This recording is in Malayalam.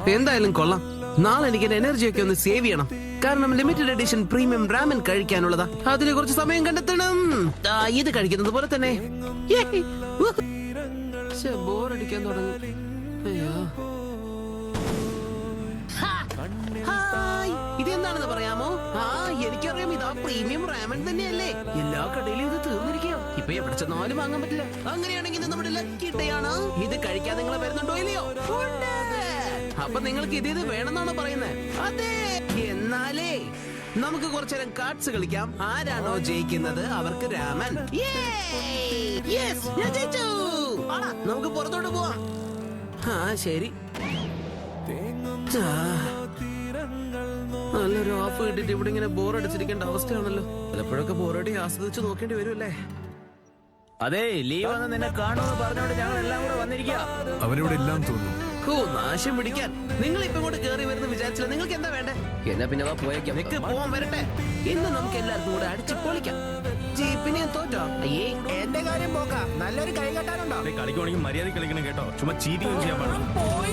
എന്തായാലും കൊള്ളാം. നാളെ എനിക്ക് എനർജി ഒക്കെ ഒന്ന് സേവ് ചെയ്യണം. കാരണം ലിമിറ്റഡ് എഡിഷൻ പ്രീമിയം റാമൻ കഴിക്കാനുള്ളതാ. അതിന് കുറച്ച് സമയം കണ്ടെത്തണം. ഇത് കഴിക്കുന്നത് പോലെ തന്നെ ബോറടിക്കാൻ തുടങ്ങി. അയ്യോ, ഇതെന്താണെന്ന് പറയാമോ? എനിക്കറിയാം, ഇതാ പ്രീമിയം റാമൻ തന്നെയല്ലേ. എല്ലാ കടയിലും ഇത് തീർന്നിരിക്കുക. ഇപ്പൊ എവിടെ ചെന്നാലും വാങ്ങാൻ പറ്റില്ല. അങ്ങനെയാണെങ്കിൽ നമ്മുടെ ലക്കി ഡേ ആണ്. ഇത് കഴിക്കാൻ നിങ്ങൾ വരുന്നുണ്ടോ ഇല്ലയോ? അപ്പൊ നിങ്ങൾക്ക് ഇത് വേണമെന്നാണോ പറയുന്നത്? അതെ. എന്നാലേ നമുക്ക് കുറച്ചു നേരം കാർഡ്സ് കളിക്കാം. ആരാണോ ജയിക്കുന്നത് അവർക്ക് രാമൻ. നമുക്ക് പുറത്തോട്ട് പോവാം. ശരി. നല്ലൊരു ഓഫ് കിട്ടിട്ട് ഇവിടെ ഇങ്ങനെ ബോറടിച്ചിരിക്കേണ്ട അവസ്ഥയാണല്ലോ. ചിലപ്പോഴൊക്കെ ബോറടി ആസ്വദിച്ച് നോക്കേണ്ടി വരുമല്ലേ. അതെ, ലീവ് നിന്നെ കാണുമെന്ന് പറഞ്ഞോണ്ട് ഞങ്ങൾ എല്ലാം കൂടെ വന്നിരിക്കുക. അവനിവിടെ എല്ലാം തോന്നുന്നു. നാശം പിടിക്കാൻ നിങ്ങൾ ഇപ്പൊ ഇങ്ങോട്ട് കേറി വരുന്ന വിചാരിച്ചില്ല. നിങ്ങൾക്ക് എന്താ വേണ്ടേ? എന്നാ പിന്നെ പോയേക്കാം. നിക്ക്, പോവാൻ വരട്ടെ. ഇന്ന് നമുക്ക് എല്ലാവർക്കും കൂടെ അടിച്ച് പൊളിക്കാം. ജീപ്പിനെ തോറ്റോ? അയ്യേ, എന്റെ കാര്യം പോക്കാം. നല്ലൊരു കൈ കെട്ടാനുണ്ടോ? കളിക്കുവാണെങ്കിൽ മര്യാദ കളിക്കണം കേട്ടോ. ചുമ്മാ ചീറ്റിംഗ് ചെയ്യാൻ പാടില്ല.